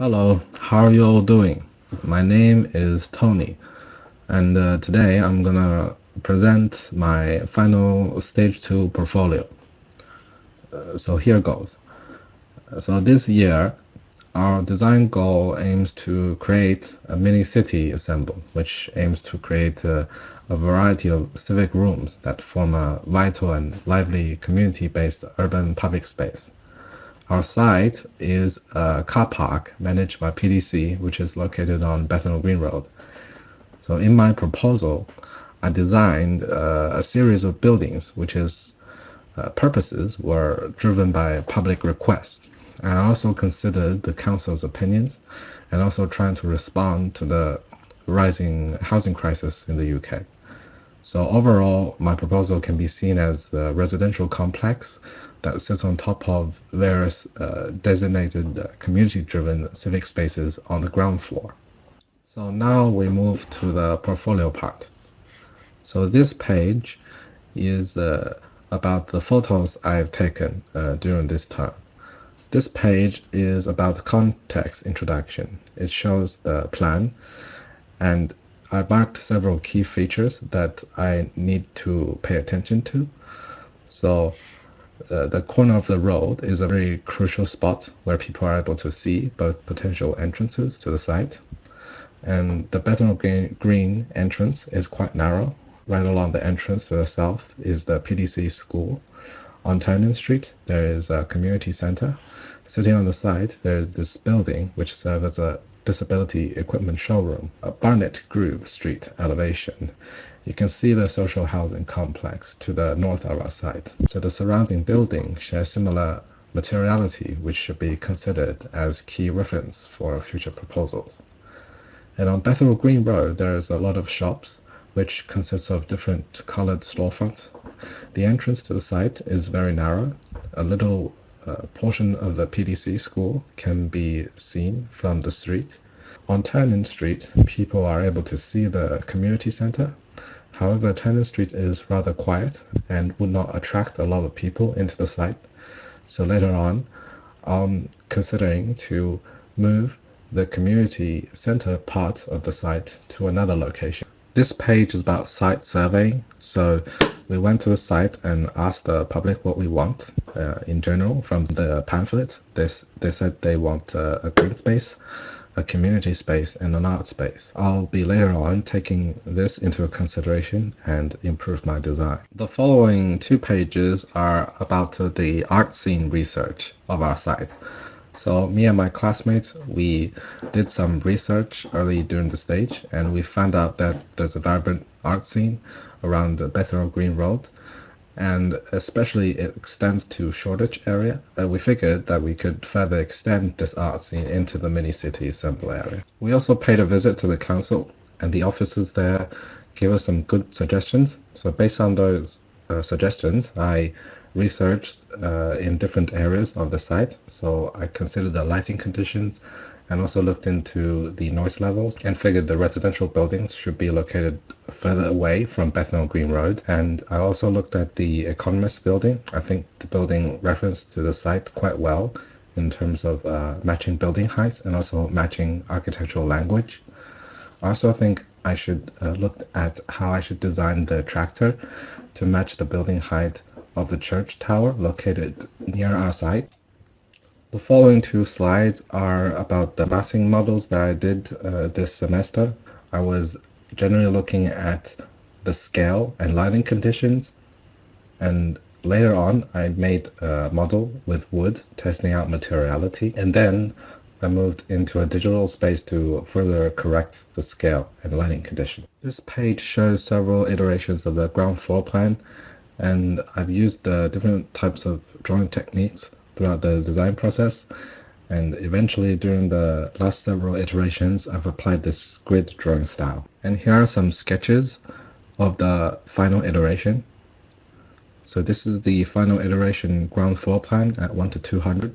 Hello, how are you all doing? My name is Tony, and today I'm gonna present my final stage 2 portfolio. So here goes. So this year, our design goal aims to create a mini city ensemble, which aims to create a variety of civic rooms that form a vital and lively community-based urban public space. Our site is a car park managed by PDC, which is located on Bethnal Green Road. So in my proposal, I designed a series of buildings which purposes were driven by public request. And I also considered the council's opinions and also trying to respond to the rising housing crisis in the UK. So overall, my proposal can be seen as the residential complex that sits on top of various designated community-driven civic spaces on the ground floor. So now we move to the portfolio part. So this page is about the photos I've taken during this term. This page is about context introduction. It shows the plan, and I marked several key features that I need to pay attention to. So the corner of the road is a very crucial spot where people are able to see both potential entrances to the site. And the Bethnal Green entrance is quite narrow. Right along the entrance to the south is the PDC school. On Tynan Street, there is a community center. Sitting on the side, there is this building which serves as a disability equipment showroom. A Barnet Grove Street elevation. You can see the social housing complex to the north of our site. So the surrounding building shares similar materiality, which should be considered as key reference for future proposals. And on Bethnal Green Road, there is a lot of shops, which consists of different colored storefronts. The entrance to the site is very narrow. A little portion of the PDC school can be seen from the street. On Tynan Street, people are able to see the community center. However, Tynan Street is rather quiet and would not attract a lot of people into the site. So later on, I'm considering to move the community center part of the site to another location. This page is about site surveying. So we went to the site and asked the public what we want in general from the pamphlet. They said they want a green space, a community space, and an art space. I'll be later on taking this into consideration and improve my design. The following 2 pages are about the art scene research of our site. So me and my classmates, we did some research early during the stage, and we found out that there's a vibrant art scene around the Bethnal Green Road, and especially it extends to Shoreditch area. We figured that we could further extend this art scene into the mini city ensemble area. We also paid a visit to the council, and the officers there gave us some good suggestions. So based on those suggestions, I researched in different areas of the site. So I considered the lighting conditions and also looked into the noise levels and figured the residential buildings should be located further away from Bethnal Green Road. And I also looked at the Economist building. I think the building referenced to the site quite well in terms of matching building heights and also matching architectural language. I also think I should look at how I should design the tractor to match the building height of the church tower located near our site. The following 2 slides are about the massing models that I did this semester. I was generally looking at the scale and lighting conditions, and later on I made a model with wood testing out materiality, and then I moved into a digital space to further correct the scale and lighting condition. This page shows several iterations of the ground floor plan, and I've used different types of drawing techniques throughout the design process, and eventually during the last several iterations I've applied this grid drawing style. And here are some sketches of the final iteration. So this is the final iteration ground floor plan at 1 to 200.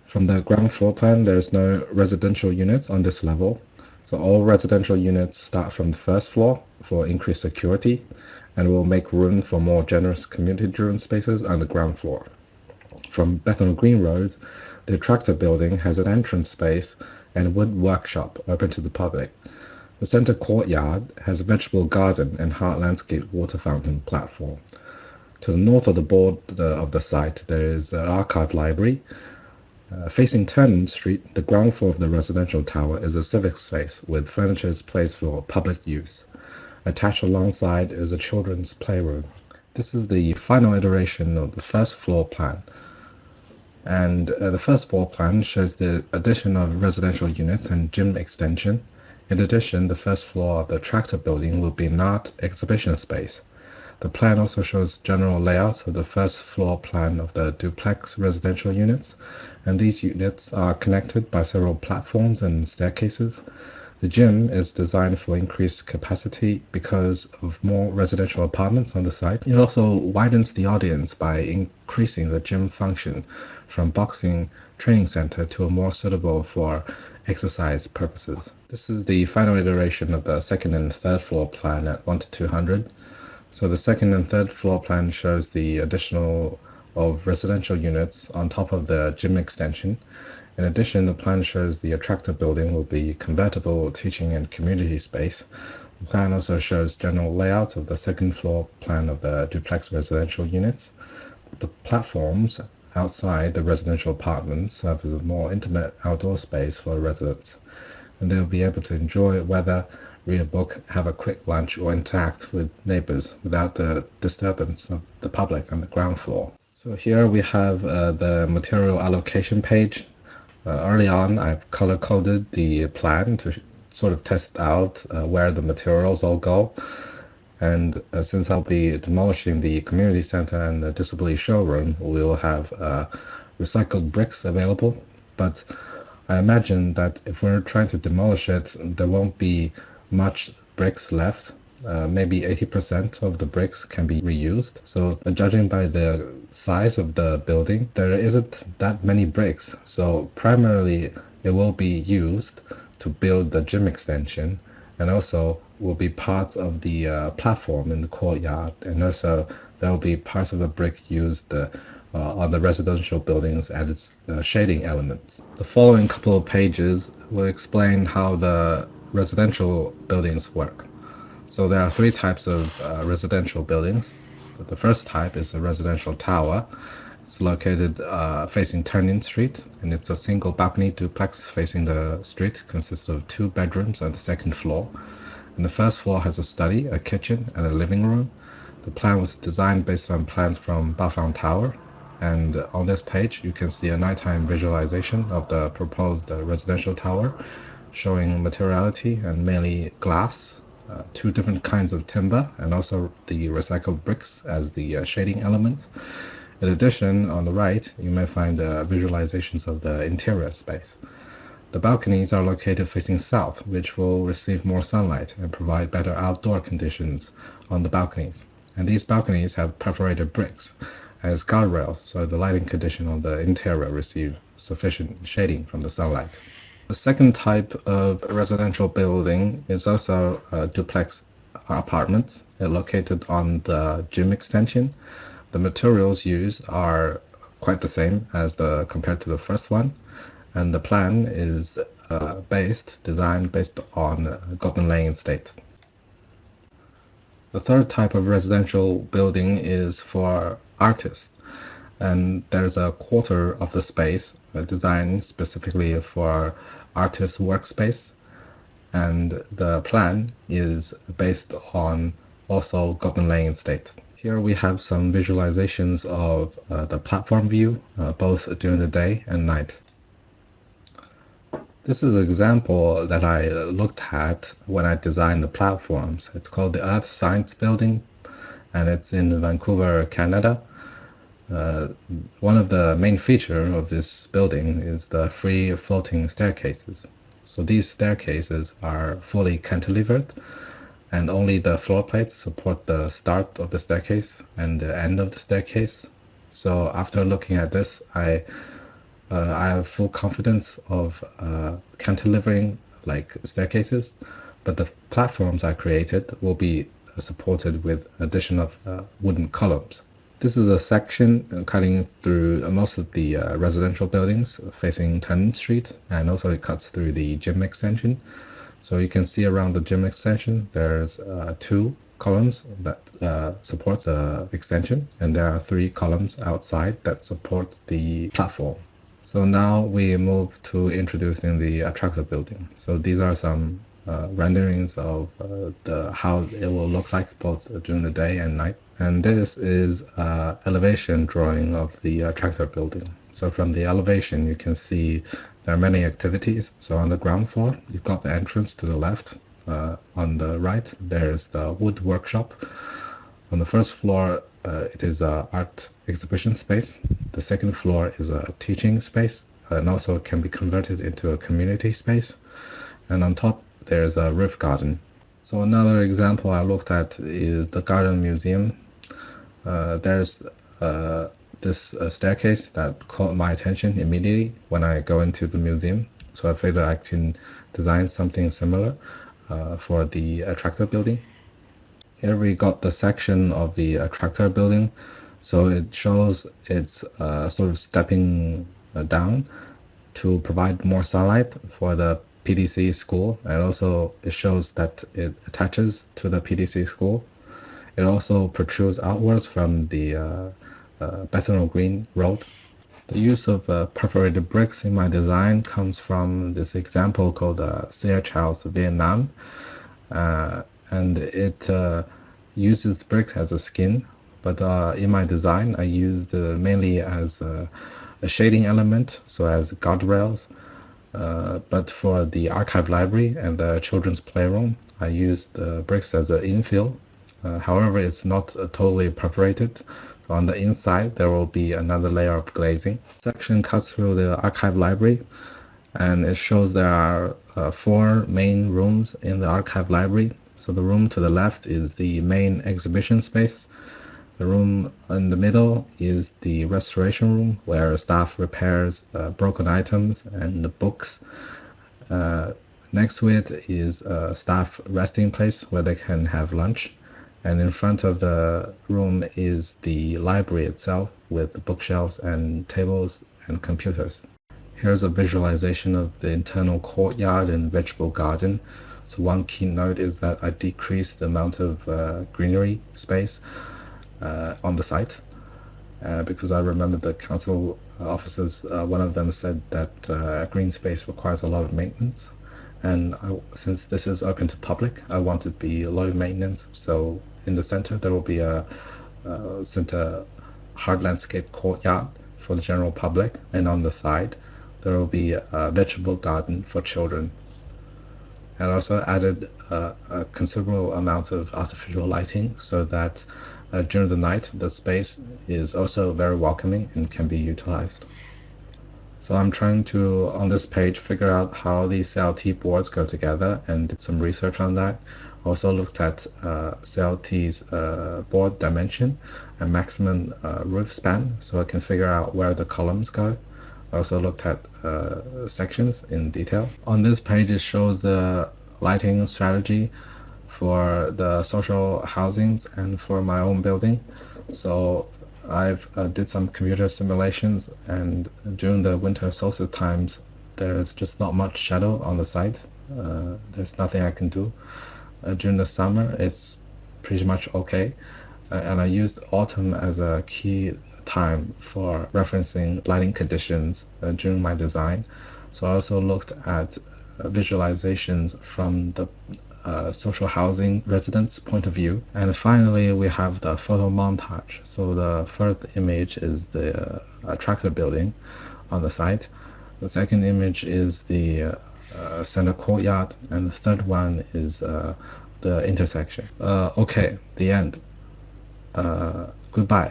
From the ground floor plan, there's no residential units on this level. So all residential units start from the first floor for increased security, and will make room for more generous community-driven spaces on the ground floor. From Bethnal Green Road, the Attractor building has an entrance space and a wood workshop open to the public. The center courtyard has a vegetable garden and hard landscape water fountain platform. To the north of the border of the site, there is an archive library. Facing Turner Street, the ground floor of the residential tower is a civic space with furniture placed for public use. Attached alongside is a children's playroom. This is the final iteration of the first floor plan. And the first floor plan shows the addition of residential units and gym extension. In addition, the first floor of the Attractor building will be an art exhibition space. The plan also shows general layout of the first floor plan of the duplex residential units, and these units are connected by several platforms and staircases. The gym is designed for increased capacity because of more residential apartments on the site. It also widens the audience by increasing the gym function from boxing training center to a more suitable for exercise purposes. This is the final iteration of the second and third floor plan at 1 to 200. So the second and third floor plan shows the additional of residential units on top of the gym extension. In addition, the plan shows the Attractor building will be convertible teaching and community space. The plan also shows general layout of the second floor plan of the duplex residential units. The platforms outside the residential apartments serve as a more intimate outdoor space for residents, and they'll be able to enjoy weather, read a book, have a quick lunch, or interact with neighbors without the disturbance of the public on the ground floor. So here we have the material allocation page. Early on, I've color-coded the plan to sort of test out where the materials all go. And since I'll be demolishing the community center and the disability showroom, we will have recycled bricks available. But I imagine that if we're trying to demolish it, there won't be much bricks left. Maybe 80% of the bricks can be reused. So judging by the size of the building, there isn't that many bricks. So primarily it will be used to build the gym extension, and also will be part of the platform in the courtyard. And also there will be parts of the brick used on the residential buildings as its shading elements. The following couple of pages will explain how the residential buildings work. So there are three types of residential buildings. The first type is the residential tower. It's located facing Turning Street, and it's a single balcony duplex facing the street, consists of 2 bedrooms on the second floor. And the first floor has a study, a kitchen, and a living room. The plan was designed based on plans from Bafang Tower. And on this page, you can see a nighttime visualization of the proposed residential tower, showing materiality and mainly glass, 2 different kinds of timber, and also the recycled bricks as the shading element. In addition, on the right, you may find visualizations of the interior space. The balconies are located facing south, which will receive more sunlight and provide better outdoor conditions on the balconies. And these balconies have perforated bricks as guardrails, so the lighting condition of the interior receive sufficient shading from the sunlight. The second type of residential building is also duplex apartments. They're located on the gym extension. The materials used are quite the same as compared to the first one, and the plan is designed based on Golden Lane Estate. The third type of residential building is for artists, and there's a quarter of the space designed specifically for artist workspace, and the plan is based on also Golden Lane Estate. Here we have some visualizations of the platform view, both during the day and night. This is an example that I looked at when I designed the platforms. It's called the Earth Science Building, and it's in Vancouver, Canada. One of the main features of this building is the free floating staircases. So these staircases are fully cantilevered, and only the floor plates support the start of the staircase and the end of the staircase. So after looking at this, I have full confidence of cantilevering like staircases, but the platforms I created will be supported with addition of wooden columns. This is a section cutting through most of the residential buildings facing 10th Street, and also it cuts through the gym extension. So you can see around the gym extension, there's two columns that support the extension, and there are three columns outside that support the platform. So now we move to introducing the attractor building. So these are some renderings of how it will look like both during the day and night. And this is elevation drawing of the attractor building. So from the elevation, you can see there are many activities. So on the ground floor, you've got the entrance to the left. On the right, there's the wood workshop. On the first floor, it is an art exhibition space. The second floor is a teaching space, and also can be converted into a community space. And on top, there's a roof garden. So another example I looked at is the garden museum. There's this staircase that caught my attention immediately when I go into the museum. So I figured I can design something similar for the attractor building. Here we got the section of the attractor building. So it shows it's sort of stepping down to provide more sunlight for the PDC school, and also it shows that it attaches to the PDC school. It also protrudes outwards from the Bethnal Green Road. The use of perforated bricks in my design comes from this example called CH House Vietnam, and it uses the brick as a skin, but in my design I used mainly as a shading element, so as guardrails. But for the archive library and the children's playroom, I used the bricks as an infill. However, it's not totally perforated. So on the inside, there will be another layer of glazing. Section cuts through the archive library, and it shows there are 4 main rooms in the archive library. So the room to the left is the main exhibition space. The room in the middle is the restoration room, where staff repairs broken items and the books. Next to it is a staff resting place where they can have lunch. And in front of the room is the library itself with the bookshelves and tables and computers. Here's a visualization of the internal courtyard and vegetable garden. So one key note is that I decreased the amount of greenery space on the site because I remember the council officers, one of them said that green space requires a lot of maintenance, and since this is open to public, I want it to be low maintenance. So in the center there will be a center hard landscape courtyard for the general public, and on the side there will be a vegetable garden for children. And also added a considerable amount of artificial lighting so that during the night the space is also very welcoming and can be utilized. So I'm trying to, on this page, figure out how these CLT boards go together and did some research on that. Also looked at CLT's board dimension and maximum roof span, so I can figure out where the columns go. I also looked at sections in detail. On this page, it shows the lighting strategy for the social housings and for my own building. So I've did some computer simulations, and during the winter solstice times, there's just not much shadow on the site. There's nothing I can do. During the summer, it's pretty much okay. And I used autumn as a key time for referencing lighting conditions during my design. So I also looked at visualizations from the social housing residents' point of view. And finally, we have the photo montage. So the first image is the attractor building on the site. The second image is the center courtyard, and the third one is the intersection. Okay, the end. Goodbye.